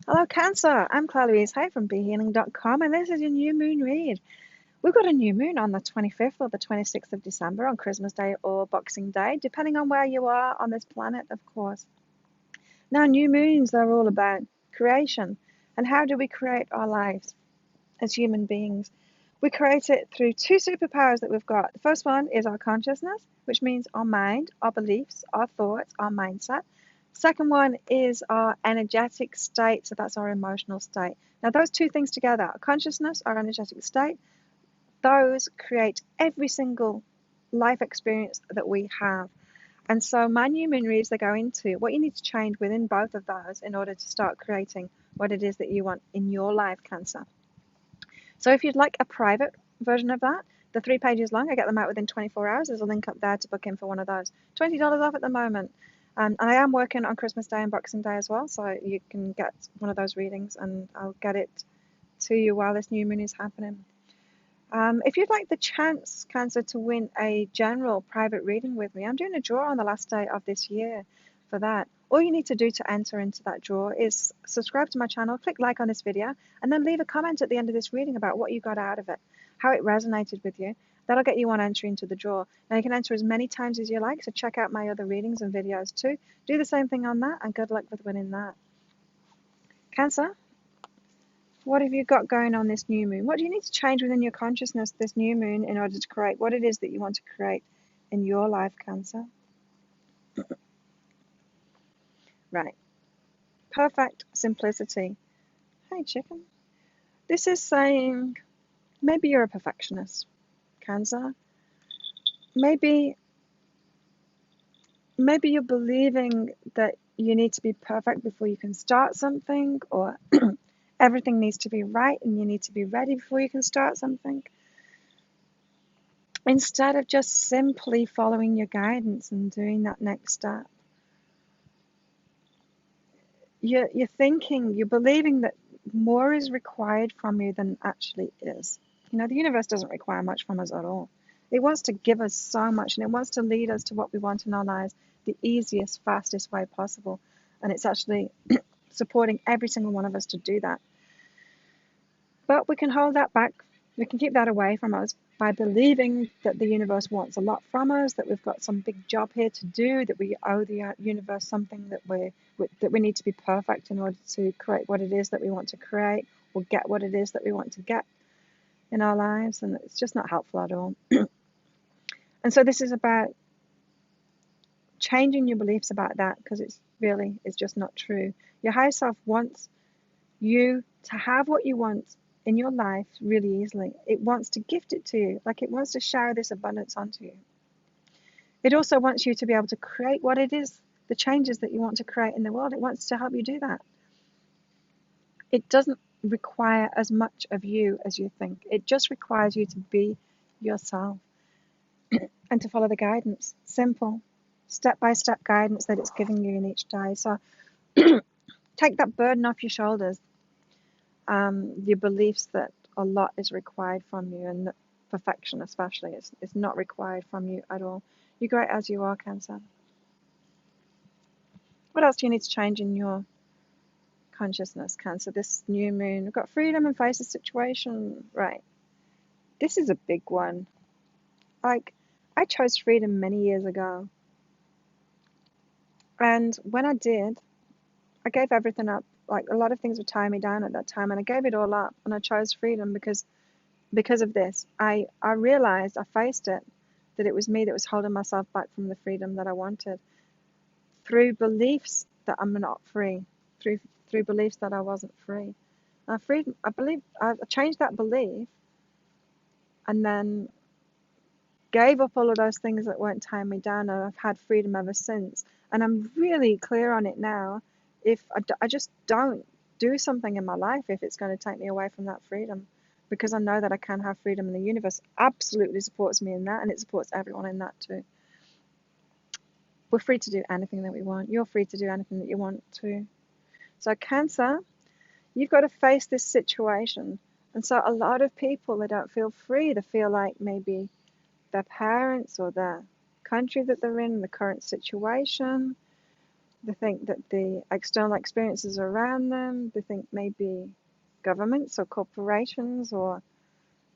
Hello, Cancer. I'm Claire Louise Hay from BeHealing.com, and this is your new moon read. We've got a new moon on the 25th or the 26th of December on Christmas Day or Boxing Day, depending on where you are on this planet, of course. Now, new moons are all about creation. And how do we create our lives as human beings? We create it through two superpowers that we've got. The first one is our consciousness, which means our mind, our beliefs, our thoughts, our mindset. Second one is our energetic state, so that's our emotional state. Now, those two things together, our consciousness, our energetic state, those create every single life experience that we have. And so my new moon reads, they go into what you need to change within both of those in order to start creating what it is that you want in your life, Cancer. So if you'd like a private version of that, the 3 pages long, I get them out within 24 hours. There's a link up there to book in for one of those. $20 off at the moment. And I am working on Christmas Day and Boxing Day as well, so you can get one of those readings, and I'll get it to you while this new moon is happening. If you'd like the chance, Cancer, to win a general private reading with me, I'm doing a draw on the last day of this year for that. All you need to do to enter into that draw is subscribe to my channel, click like on this video, and then leave a comment at the end of this reading about what you got out of it, how it resonated with you. That'll get you on entry into the draw. Now, you can enter as many times as you like, so check out my other readings and videos too. Do the same thing on that, and good luck with winning that. Cancer, what have you got going on this new moon? What do you need to change within your consciousness this new moon in order to create what it is that you want to create in your life, Cancer? Right. Perfect simplicity. Hey, chicken. This is saying maybe you're a perfectionist, Cancer. Maybe you're believing that you need to be perfect before you can start something, or everything needs to be right and you need to be ready before you can start something. Instead of just simply following your guidance and doing that next step. You're thinking, you're believing that more is required from you than actually is. You know, the universe doesn't require much from us at all. It wants to give us so much, and it wants to lead us to what we want in our lives the easiest, fastest way possible. And it's actually supporting every single one of us to do that. But we can hold that back. We can keep that away from us by believing that the universe wants a lot from us, that we've got some big job here to do, that we owe the universe something, that we need to be perfect in order to create what it is that we want to create, or get what it is that we want to get in our lives. And it's just not helpful at all. And so this is about changing your beliefs about that, because it's just not true. Your higher self wants you to have what you want in your life really easily. It wants to gift it to you, like it wants to shower this abundance onto you. It also wants you to be able to create what it is, the changes that you want to create in the world. It wants to help you do that. It doesn't require as much of you as you think. It just requires you to be yourself and to follow the guidance, simple, step-by-step guidance that it's giving you in each day. So take that burden off your shoulders. Your beliefs that a lot is required from you, and that perfection especially is not required from you at all. You're great as you are, Cancer. What else do you need to change in your consciousness, Cancer? This new moon, we've got freedom and face the situation. Right. This is a big one. Like, I chose freedom many years ago. And when I did, I gave everything up. Like, a lot of things were tying me down at that time, and I gave it all up, and I chose freedom because of this. I realized, I faced it, that it was me that was holding myself back from the freedom that I wanted, through beliefs that I'm not free, through beliefs that I wasn't free. I changed that belief, and then gave up all of those things that weren't tying me down, and I've had freedom ever since. And I'm really clear on it now. If I just don't do something in my life if it's going to take me away from that freedom, because I know that I can have freedom, and the universe absolutely supports me in that, and it supports everyone in that too. We're free to do anything that we want. You're free to do anything that you want to. So Cancer, you've got to face this situation. And so a lot of people, they don't feel free. They feel like maybe their parents or their country that they're in, the current situation, They think that the external experiences around them, they think maybe governments or corporations, or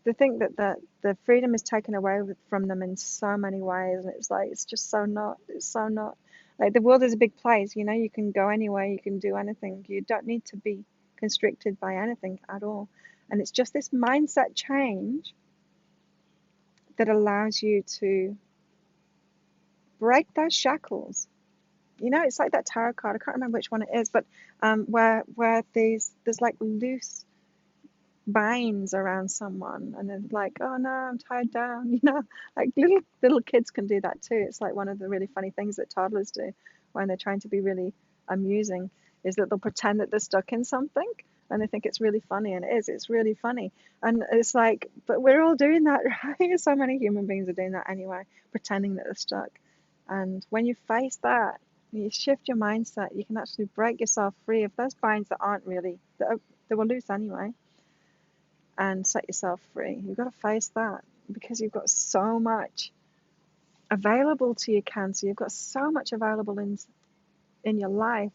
they think that the freedom is taken away from them in so many ways. And it's like, it's just so not, it's so not. Like the world is a big place, you know, you can go anywhere, you can do anything. You don't need to be constricted by anything at all. And it's just this mindset change that allows you to break those shackles. You know, it's like that tarot card. I can't remember which one it is, but where there's like loose binds around someone, and then like, oh no, I'm tied down. You know, like little kids can do that too. It's like one of the really funny things that toddlers do when they're trying to be really amusing, is that they'll pretend that they're stuck in something, and they think it's really funny, and it is. It's really funny, and it's like, but we're all doing that, right? So many human beings are doing that anyway, pretending that they're stuck. And when you face that, you shift your mindset, you can actually break yourself free of those binds that aren't really, that were loose anyway, and set yourself free. You've got to face that, because you've got so much available to you, Cancer. You've got so much available in your life,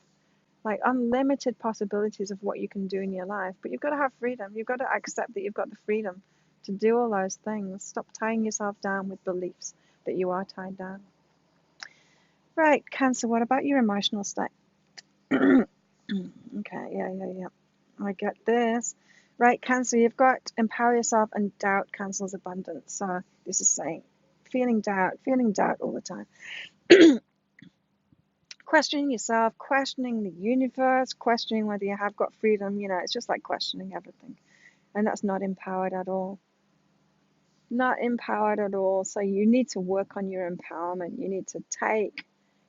like unlimited possibilities of what you can do in your life. But you've got to have freedom. You've got to accept that you've got the freedom to do all those things. Stop tying yourself down with beliefs that you are tied down. Right, Cancer, what about your emotional state? Okay, yeah. I get this. Right, Cancer, you've got empower yourself, and doubt cancels abundance. So this is saying feeling doubt all the time. Questioning yourself, questioning the universe, questioning whether you have got freedom. You know, it's just like questioning everything. And that's not empowered at all. Not empowered at all. So you need to work on your empowerment. You need to take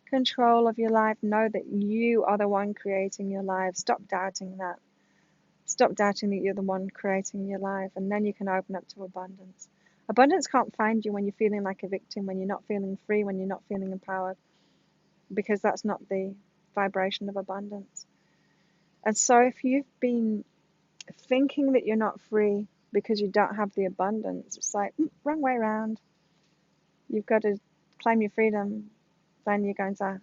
control of your life. Know that you are the one creating your life. Stop doubting that. Stop doubting that you're the one creating your life, and then you can open up to abundance. Abundance can't find you when you're feeling like a victim, when you're not feeling free, when you're not feeling empowered, because that's not the vibration of abundance. And so if you've been thinking that you're not free because you don't have the abundance, it's like, wrong way around. You've got to claim your freedom, then you're going to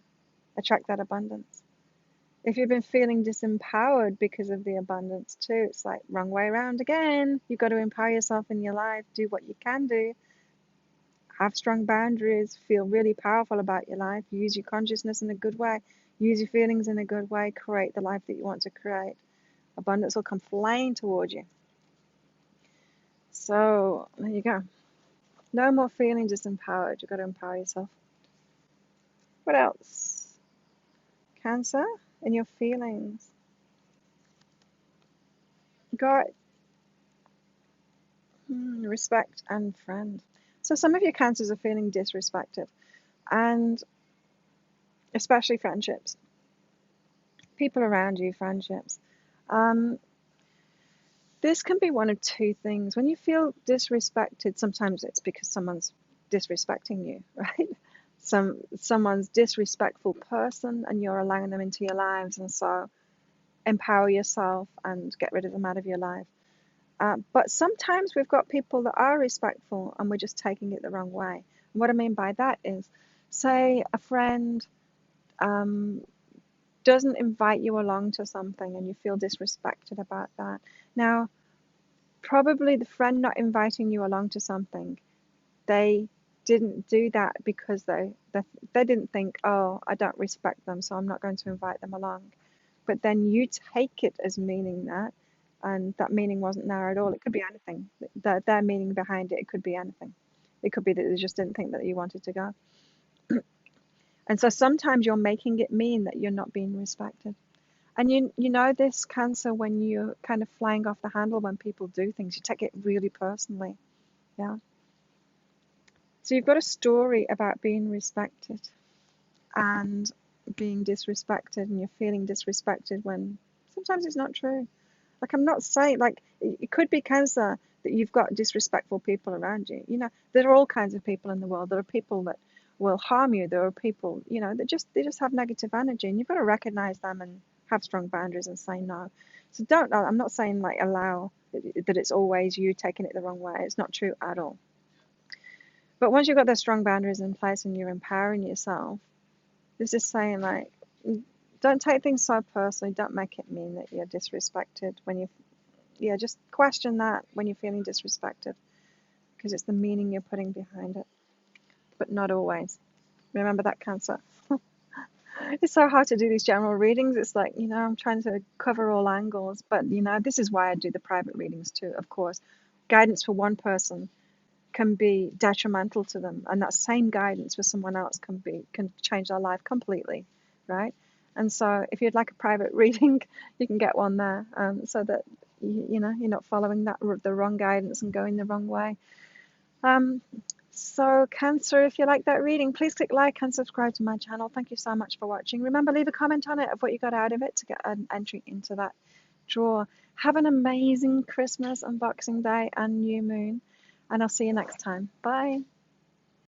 attract that abundance. If you've been feeling disempowered because of the abundance too, it's like wrong way around again. You've got to empower yourself in your life, do what you can do, have strong boundaries, feel really powerful about your life, use your consciousness in a good way, use your feelings in a good way, create the life that you want to create. Abundance will come flying towards you. So there you go. No more feeling disempowered. You've got to empower yourself. What else? Cancer and your feelings. Got respect and friend. So some of your cancers are feeling disrespected, and especially friendships. People around you, friendships. This can be one of two things. When you feel disrespected, sometimes it's because someone's disrespecting you, right? Someone's disrespectful person, and you're allowing them into your lives, and so empower yourself and get rid of them out of your life. But sometimes we've got people that are respectful, and we're just taking it the wrong way. And what I mean by that is, say a friend doesn't invite you along to something, and you feel disrespected about that. Now, probably the friend not inviting you along to something, they didn't do that because they didn't think, oh, I don't respect them, so I'm not going to invite them along. But then you take it as meaning that, and that meaning wasn't there at all. It could be anything. Their meaning behind it, it could be anything. It could be that they just didn't think that you wanted to go. And so sometimes you're making it mean that you're not being respected. And you know this, Cancer, when you're kind of flying off the handle when people do things, you take it really personally. Yeah. So you've got a story about being respected and being disrespected, and you're feeling disrespected when sometimes it's not true. Like, I'm not saying, like, it could be Cancer that you've got disrespectful people around you. You know, there are all kinds of people in the world. There are people that will harm you. There are people, you know, that they just have negative energy, and you've got to recognize them and have strong boundaries and say no. So I'm not saying like allow that it's always you taking it the wrong way. It's not true at all. But once you've got those strong boundaries in place and you're empowering yourself, this is saying like, don't take things so personally. Don't make it mean that you're disrespected when you, yeah, just question that when you're feeling disrespected, because it's the meaning you're putting behind it, but not always. Remember that, Cancer. It's so hard to do these general readings. It's like, I'm trying to cover all angles, but this is why I do the private readings too, of course. Guidance for one person can be detrimental to them, and that same guidance for someone else can change their life completely, right? And so if you'd like a private reading, you can get one there, so that you're not following the wrong guidance and going the wrong way. So Cancer, if you like that reading, please click like and subscribe to my channel. Thank you so much for watching. Remember, leave a comment on it of what you got out of it to get an entry into that draw. Have an amazing Christmas and Boxing Day and new moon, and I'll see you next time. Bye.